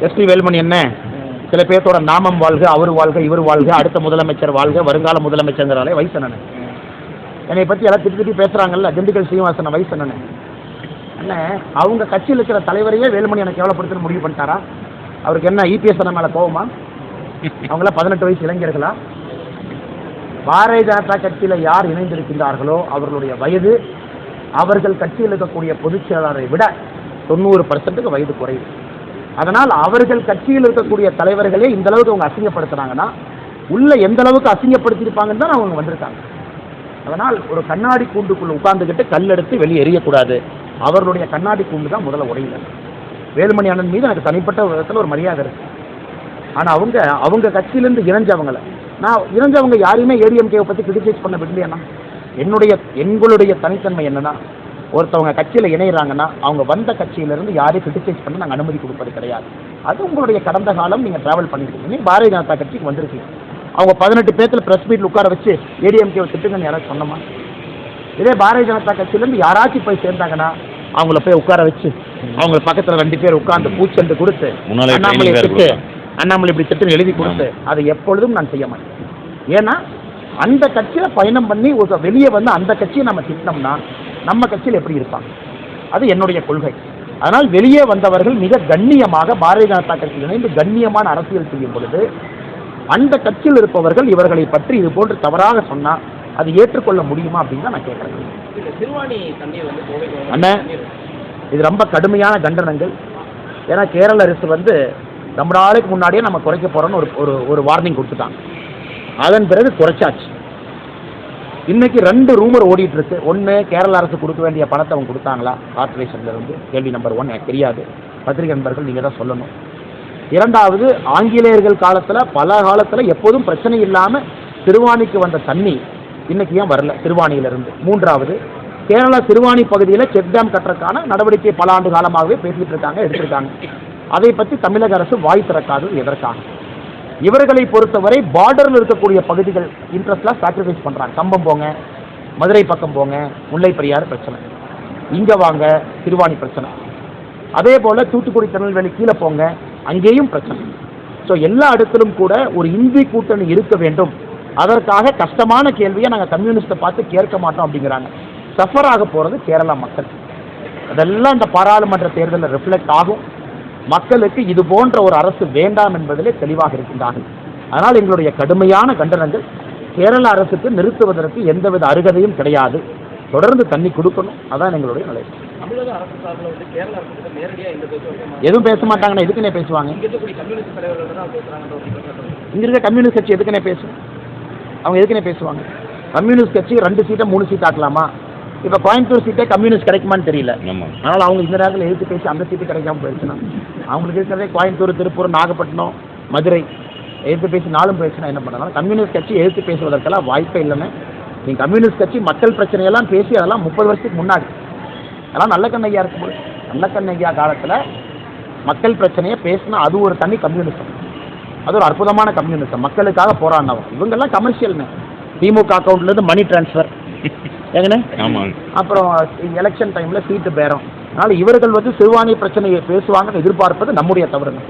ST Velumani என்ன சில பேர்த்தோட நாமம் வாழ்க, அவர் வாழ்க, இவர் வாழ்க, அடுத்த முதலமைச்சர் வாழ்க, வருங்கால முதலமைச்சர்ங்கிறாலே வயசு என்னன்னு என்னை பற்றி எல்லாம் திட்டி பேசுகிறாங்கல்ல. திண்டுக்கல் சீனிவாசன் வயசு என்னன்னு அண்ணன் அவங்க கட்சியில் இருக்கிற தலைவரையே வேலுமணி எனக்கு கேவலப்படுத்துன்னு முடிவு பண்ணிட்டாரா? அவருக்கு என்ன இபிஎஸ் மேலே கோவமா? அவங்களாம் 18 வயசு இளைஞர்களா? பாரதிய ஜனதா கட்சியில் யார் இணைந்திருக்கின்றார்களோ அவர்களுடைய வயது அவர்கள் கட்சியில் இருக்கக்கூடிய பொதுச் செயலாளரை விட 90% வயது குறைவு. அதனால் அவர்கள் கட்சியில் இருக்கக்கூடிய தலைவர்களே இந்த அளவுக்கு அவங்க அசிங்கப்படுத்துறாங்கன்னா உள்ள எந்த அளவுக்கு அசிங்கப்படுத்தியிருப்பாங்கன்னு தான் அவங்க வந்திருக்காங்க. அதனால் ஒரு கண்ணாடி கூண்டுக்குள்ள உட்கார்ந்துக்கிட்டு கல் எடுத்து வெளியே எறியக்கூடாது. அவர்களுடைய கண்ணாடி கூண்டு தான் முதல்ல உடையில. வேலுமணி அண்ணன் மீது எனக்கு தனிப்பட்ட விதத்தில் ஒரு மரியாதை இருக்கு. ஆனால் அவங்க கட்சியிலேருந்து இணைஞ்சவங்க யாரையுமே ஏடிஎம்கேவை பற்றி கிரிட்டிசைஸ் பண்ண விடலையாண்ணா. எங்களுடைய தனித்தன்மை என்னன்னா, ஒருத்தவங்க கட்சியில் இணைகிறாங்கன்னா அவங்க வந்த கட்சியிலேருந்து யாரையும் கிரிட்டிசைஸ் பண்ண நாங்கள் அனுமதி கொடுப்பது கிடையாது. அது உங்களுடைய கடந்த காலம். நீங்கள் ட்ராவல் பண்ணிட்டு பாரதிய ஜனதா கட்சிக்கு வந்திருக்கீங்க. அவங்க 18 பேர்த்தில் ப்ரெஸ் மீட்டில் உட்கார வச்சு ஏடிஎம்கேவை திட்டுங்கன்னு யாராச்சும் சொன்னோமா? இதே பாரதிய ஜனதா கட்சியிலேருந்து யாராச்சும் போய் சேர்ந்தாங்கன்னா அவங்கள போய் உட்கார வச்சு அவங்க பக்கத்தில் 2 பேர் உட்கார்ந்து பூச்செண்டு கொடுத்து அண்ணாமலை இப்படி திட்டம் எழுதி கொடுத்து அதை எப்பொழுதும் நான் செய்ய மாட்டேன். ஏன்னா அந்த கட்சியில் பயணம் பண்ணி வெளியே வந்து அந்த கட்சியை நம்ம திட்டினோம்னா நம்ம கட்சியில் எப்படி இருப்பாங்க? அது என்னுடைய கொள்கை. அதனால் வெளியே வந்தவர்கள் மிக கண்ணியமாக பாரதிய ஜனதா கட்சியில் இணைந்து கண்ணியமான அரசியல் செய்யும் பொழுது அந்த கட்சியில் இருப்பவர்கள் இவர்களை பற்றி இது போன்று தவறாக சொன்னால் அது ஏற்றுக்கொள்ள முடியுமா அப்படின்னு தான் நான் கேட்குறேன். அண்ணன் இது ரொம்ப கடுமையான கண்டனங்கள். ஏன்னா கேரள அரசு வந்து ரொம்ப நாளைக்கு முன்னாடியே நம்ம குறைக்க போகிறோன்னு ஒரு வார்னிங் கொடுத்துட்டாங்க. அதன் பிறகு குறைச்சாச்சு. இன்னைக்கு 2 ரூமர் ஓடிட்டு இருக்கு. ஒன்று, கேரள அரசு கொடுக்க வேண்டிய பணத்தை அவங்க கொடுத்தாங்களா கார்பரேஷன்ல இருந்து? கேள்வி நம்பர் 1 எனக்கு தெரியாது. பத்திரிகை நண்பர்கள் நீங்கள் தான் சொல்லணும். 2வது, ஆங்கிலேயர்கள் காலத்தில் பல காலத்தில் எப்போதும் பிரச்சனை இல்லாமல் சிறுவாணிக்கு வந்த தண்ணி இன்னைக்கு ஏன் வரல சிறுவாணியிலிருந்து? 3வது, கேரளா சிறுவாணி பகுதியில் செக் டேம் கட்டுறதுக்கான நடவடிக்கை பல ஆண்டு காலமாகவே பேசிட்டு இருக்காங்க, எடுத்திருக்காங்க. அதை பற்றி தமிழக அரசு வாய் திறக்காதது எதற்காக? இவர்களை பொறுத்தவரை பார்டரில் இருக்கக்கூடிய பகுதிகள் இன்ட்ரெஸ்ட்லாம் சாக்ரிஃபைஸ் பண்ணுறாங்க. கம்பம் போங்க, மதுரை பக்கம் போங்க, முல்லை பெரியாறு பிரச்சனை, இங்கே வாங்க சிறுவாணி பிரச்சனை, அதே போல் தூத்துக்குடி திருநெல்வேலி கீழே போங்க அங்கேயும் பிரச்சனை. ஸோ எல்லா இடத்திலும் கூட ஒரு இந்தி கூட்டணி இருக்க வேண்டும். அதற்காக கஷ்டமான கேள்வியை நாங்கள் கம்யூனிஸ்ட்டை பார்த்து கேட்க மாட்டோம் அப்படிங்கிறாங்க. சஃபர் ஆக போகிறது கேரளா மக்கள். அதெல்லாம் இந்த பாராளுமன்ற தேர்தலில் ரிஃப்ளெக்ட் ஆகும். மக்களுக்கு இது போன்ற ஒரு அரசு வேண்டாம் என்பதிலே தெளிவாக இருக்கின்றார்கள். அதனால் எங்களுடைய கடுமையான கண்டனங்கள். கேரள அரசுக்கு நிறுத்துவதற்கு எந்தவித அருகதையும் கிடையாது. தொடர்ந்து தண்ணி கொடுக்கணும். அதான் எங்களுடைய நிலை. எதுவும் பேச மாட்டாங்கன்னா எதுக்குன்னே பேசுவாங்க? இங்க இருக்க கம்யூனிஸ்ட் கட்சி எதுக்குன்னே பேசும்? அவங்க எதுக்குன்னே பேசுவாங்க? கம்யூனிஸ்ட் கட்சி 2 சீட்டை 3 சீட் ஆக்கலாமா? இப்போ கோயம்புத்தூர் சீட்டே கம்யூனிஸ்ட் கிடைக்குமான்னு தெரியல. அதனால் அவங்க இந்த நேரத்தில் எதிர்த்து பேசி அந்த சீட்டு கிடைக்காம போயிடுச்சுன்னா அவங்களுக்கு இருக்கிறதே கோயம்புத்தூர், திருப்பூர், நாகப்பட்டினம், மதுரை எதிர்த்து பேசி 4 போயிடுச்சுன்னா என்ன பண்ணலாம்? கம்யூனிஸ்ட் கட்சி எதிர்த்து பேசுவதற்கெல்லாம் வாய்ப்பே இல்லைன்னு. நீங்கள் கம்யூனிஸ்ட் கட்சி மக்கள் பிரச்சனையெல்லாம் பேசி அதெல்லாம் 30 வருஷத்துக்கு முன்னாடி அதெல்லாம் நல்ல கண்ணையா இருக்கும்போது நல்ல கண்ணையா காலத்தில் மக்கள் பிரச்சனையை பேசினா அது ஒரு தனி கம்யூனிசம். அது ஒரு அற்புதமான கம்யூனிசம். மக்களுக்காக போராடினவங்க. இவங்கெல்லாம் கமர்ஷியல்னு திமுக அக்கௌண்ட்லேருந்து மணி டிரான்ஸ்ஃபர் ஏங்கண்ணே, அப்புறம் எலெக்ஷன் டைமில் சீட்டு பேரம். அதனால் இவர்கள் வந்து சிறுவாணி பிரச்சனையை பேசுவாங்கன்னு எதிர்பார்ப்பது நம்முடைய தவறுங்க.